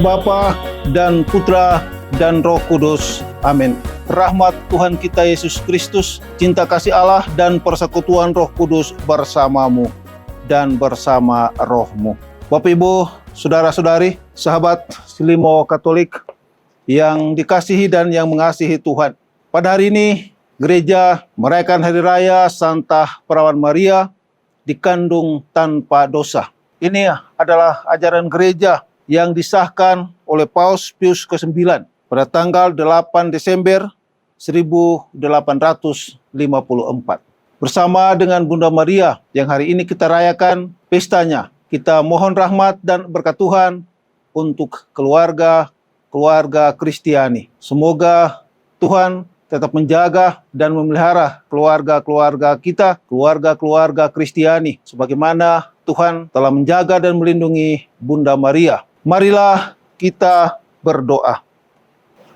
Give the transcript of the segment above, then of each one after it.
Bapa dan Putra dan Roh Kudus. Amin. Rahmat Tuhan kita Yesus Kristus, cinta kasih Allah dan persekutuan Roh Kudus bersamamu dan bersama rohmu. Bapak Ibu, saudara-saudari, sahabat Silimo Katolik yang dikasihi dan yang mengasihi Tuhan. Pada hari ini, gereja merayakan Hari Raya Santa Perawan Maria dikandung tanpa dosa. Ini adalah ajaran gereja yang disahkan oleh Paus Pius ke-9 pada tanggal 8 Desember 1854. Bersama dengan Bunda Maria yang hari ini kita rayakan pestanya, kita mohon rahmat dan berkat Tuhan untuk keluarga Kristiani. Semoga Tuhan tetap menjaga dan memelihara keluarga kita, keluarga Kristiani, sebagaimana Tuhan telah menjaga dan melindungi Bunda Maria. Marilah kita berdoa.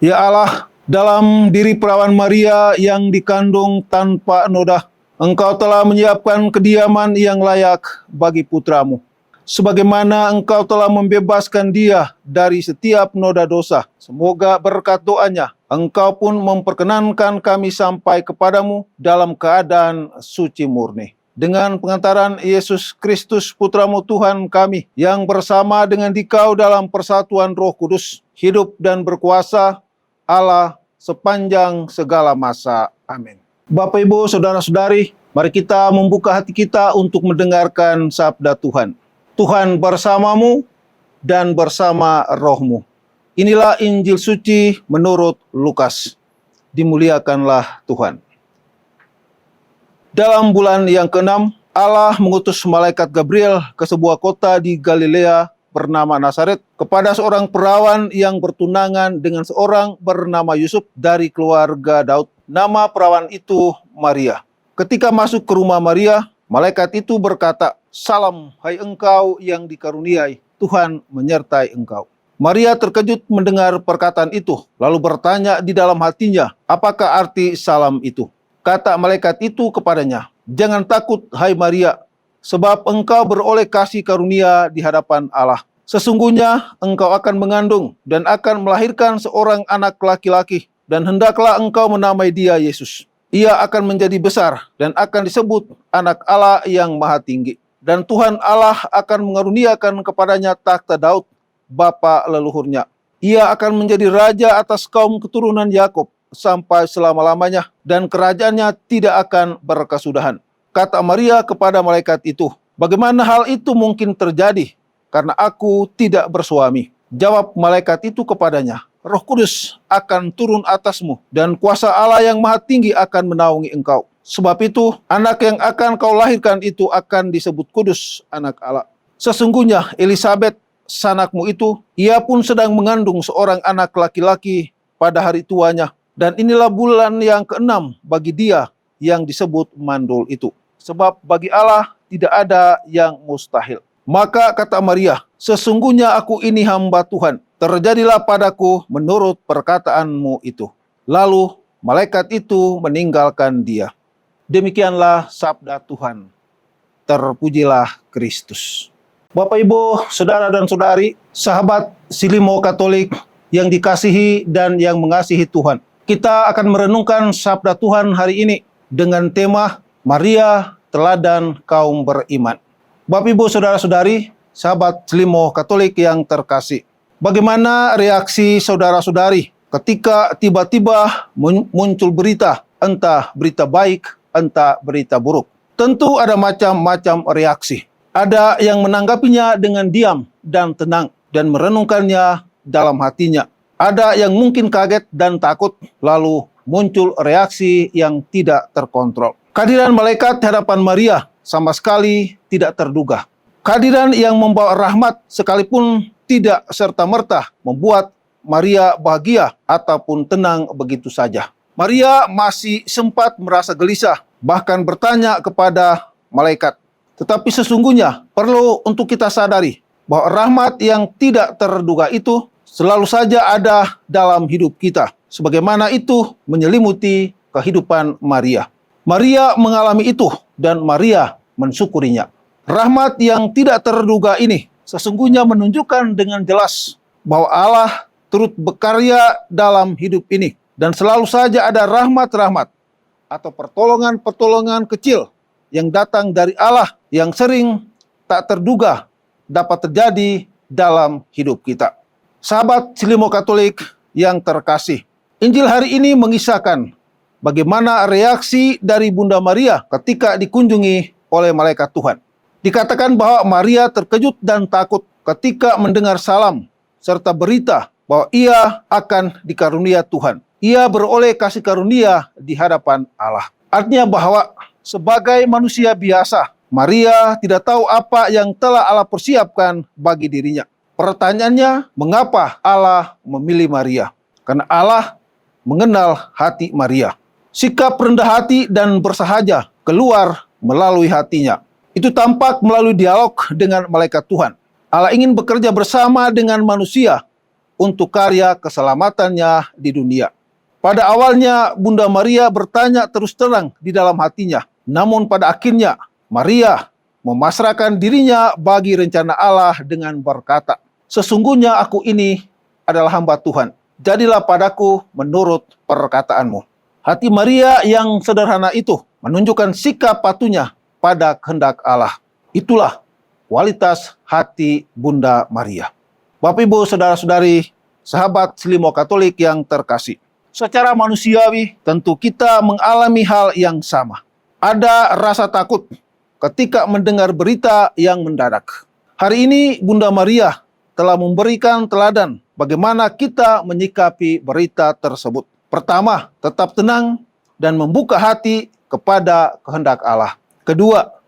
Ya Allah, dalam diri perawan Maria yang dikandung tanpa noda, Engkau telah menyiapkan kediaman yang layak bagi putramu. Sebagaimana Engkau telah membebaskan dia dari setiap noda dosa. Semoga berkat doanya, Engkau pun memperkenankan kami sampai kepadamu dalam keadaan suci murni. Dengan pengantaran Yesus Kristus Putramu Tuhan kami, yang bersama dengan Dikau dalam persatuan Roh Kudus, hidup dan berkuasa Allah sepanjang segala masa. Amin. Bapak, Ibu, saudara-saudari, mari kita membuka hati kita untuk mendengarkan sabda Tuhan. Tuhan bersamamu dan bersama rohmu. Inilah Injil suci menurut Lukas. Dimuliakanlah Tuhan. Dalam bulan yang ke-6, Allah mengutus malaikat Gabriel ke sebuah kota di Galilea bernama Nazaret kepada seorang perawan yang bertunangan dengan seorang bernama Yusuf dari keluarga Daud. Nama perawan itu Maria. Ketika masuk ke rumah Maria, malaikat itu berkata, "Salam, hai engkau yang dikaruniai, Tuhan menyertai engkau." Maria terkejut mendengar perkataan itu, lalu bertanya di dalam hatinya, apakah arti salam itu? Kata malaikat itu kepadanya, "Jangan takut, hai Maria, sebab engkau beroleh kasih karunia di hadapan Allah. Sesungguhnya engkau akan mengandung dan akan melahirkan seorang anak laki-laki, dan hendaklah engkau menamai dia Yesus. Ia akan menjadi besar dan akan disebut Anak Allah yang Maha Tinggi. Dan Tuhan Allah akan mengaruniakan kepadanya takhta Daud, bapa leluhurnya. Ia akan menjadi raja atas kaum keturunan Yakub sampai selama-lamanya, dan kerajaannya tidak akan berkesudahan." Kata Maria kepada malaikat itu, "Bagaimana hal itu mungkin terjadi? Karena aku tidak bersuami." Jawab malaikat itu kepadanya, "Roh Kudus akan turun atasmu, dan kuasa Allah yang Maha Tinggi akan menaungi engkau. Sebab itu, anak yang akan kau lahirkan itu akan disebut kudus, Anak Allah. Sesungguhnya Elisabet, sanakmu itu, ia pun sedang mengandung seorang anak laki-laki pada hari tuanya. Dan inilah bulan yang ke-6 bagi dia yang disebut mandul itu. Sebab bagi Allah tidak ada yang mustahil." Maka kata Maria, "Sesungguhnya aku ini hamba Tuhan. Terjadilah padaku menurut perkataanmu itu." Lalu malaikat itu meninggalkan dia. Demikianlah sabda Tuhan. Terpujilah Kristus. Bapak, Ibu, saudara dan saudari, sahabat Silimo Katolik yang dikasihi dan yang mengasihi Tuhan. Kita akan merenungkan sabda Tuhan hari ini dengan tema Maria, teladan kaum beriman. Bapak, Ibu, saudara-saudari, sahabat Silimo Katolik yang terkasih. Bagaimana reaksi saudara-saudari ketika tiba-tiba muncul berita, entah berita baik, entah berita buruk? Tentu ada macam-macam reaksi. Ada yang menanggapinya dengan diam dan tenang dan merenungkannya dalam hatinya. Ada yang mungkin kaget dan takut, lalu muncul reaksi yang tidak terkontrol. Kehadiran malaikat di hadapan Maria sama sekali tidak terduga. Kehadiran yang membawa rahmat sekalipun tidak serta-merta membuat Maria bahagia ataupun tenang begitu saja. Maria masih sempat merasa gelisah, bahkan bertanya kepada malaikat. Tetapi sesungguhnya perlu untuk kita sadari bahwa rahmat yang tidak terduga itu selalu saja ada dalam hidup kita, sebagaimana itu menyelimuti kehidupan Maria. Maria mengalami itu dan Maria mensyukurinya. Rahmat yang tidak terduga ini sesungguhnya menunjukkan dengan jelas bahwa Allah turut berkarya dalam hidup ini. Dan selalu saja ada rahmat-rahmat atau pertolongan-pertolongan kecil yang datang dari Allah yang sering tak terduga dapat terjadi dalam hidup kita. Sahabat Silimo Katolik yang terkasih, Injil hari ini mengisahkan bagaimana reaksi dari Bunda Maria ketika dikunjungi oleh malaikat Tuhan. Dikatakan bahwa Maria terkejut dan takut ketika mendengar salam serta berita bahwa ia akan dikarunia Tuhan. Ia beroleh kasih karunia di hadapan Allah. Artinya bahwa sebagai manusia biasa, Maria tidak tahu apa yang telah Allah persiapkan bagi dirinya. Pertanyaannya, mengapa Allah memilih Maria? Karena Allah mengenal hati Maria. Sikap rendah hati dan bersahaja keluar melalui hatinya. Itu tampak melalui dialog dengan malaikat Tuhan. Allah ingin bekerja bersama dengan manusia untuk karya keselamatannya di dunia. Pada awalnya, Bunda Maria bertanya terus terang di dalam hatinya. Namun pada akhirnya, Maria memasrahkan dirinya bagi rencana Allah dengan berkata, "Sesungguhnya aku ini adalah hamba Tuhan. Jadilah padaku menurut perkataanmu." Hati Maria yang sederhana itu menunjukkan sikap patuhnya pada kehendak Allah. Itulah kualitas hati Bunda Maria. Bapak, Ibu, saudara-saudari, sahabat Silimo Katolik yang terkasih. Secara manusiawi, tentu kita mengalami hal yang sama. Ada rasa takut ketika mendengar berita yang mendadak. Hari ini Bunda Maria telah memberikan teladan bagaimana kita menyikapi berita tersebut. Pertama, tetap tenang dan membuka hati kepada kehendak Allah. Kedua,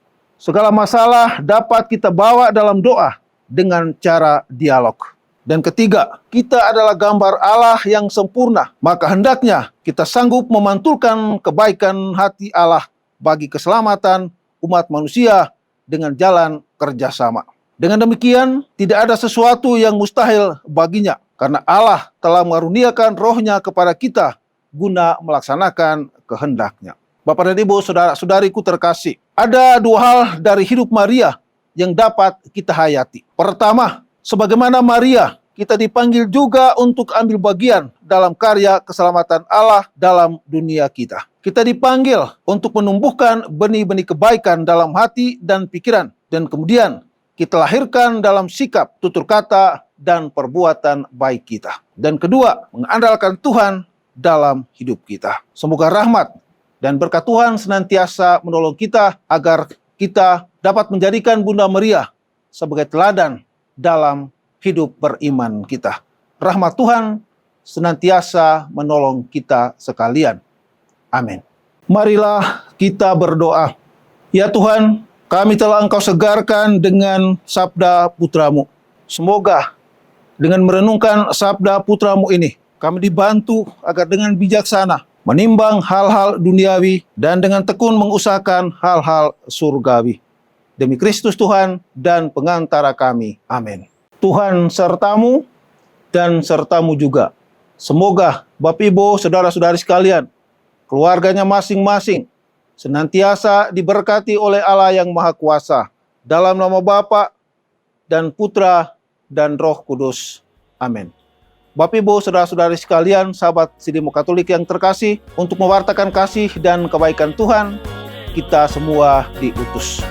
segala masalah dapat kita bawa dalam doa dengan cara dialog. Dan ketiga, kita adalah gambar Allah yang sempurna, maka hendaknya kita sanggup memantulkan kebaikan hati Allah bagi keselamatan umat manusia dengan jalan kerjasama. Dengan demikian, tidak ada sesuatu yang mustahil baginya, karena Allah telah mengaruniakan rohnya kepada kita guna melaksanakan kehendaknya. Bapak dan Ibu, saudara-saudariku terkasih, ada dua hal dari hidup Maria yang dapat kita hayati. Pertama, sebagaimana Maria, kita dipanggil juga untuk ambil bagian dalam karya keselamatan Allah dalam dunia kita. Kita dipanggil untuk menumbuhkan benih-benih kebaikan dalam hati dan pikiran, dan kemudian kita lahirkan dalam sikap, tutur kata, dan perbuatan baik kita. Dan kedua, mengandalkan Tuhan dalam hidup kita. Semoga rahmat dan berkat Tuhan senantiasa menolong kita agar kita dapat menjadikan Bunda Maria sebagai teladan dalam hidup beriman kita. Rahmat Tuhan senantiasa menolong kita sekalian. Amin. Marilah kita berdoa. Ya Tuhan, kami telah Engkau segarkan dengan sabda putra-Mu. Semoga dengan merenungkan sabda putra-Mu ini, kami dibantu agar dengan bijaksana menimbang hal-hal duniawi dan dengan tekun mengusahakan hal-hal surgawi. Demi Kristus Tuhan dan pengantara kami. Amin. Tuhan sertamu dan sertamu juga. Semoga Bapak, Ibu, saudara-saudari sekalian, keluarganya masing-masing senantiasa diberkati oleh Allah yang Maha Kuasa. Dalam nama Bapa dan Putra dan Roh Kudus. Amin. Bapak, Ibu, saudara-saudari sekalian, sahabat Silimo Katolik yang terkasih, untuk mewartakan kasih dan kebaikan Tuhan, kita semua diutus.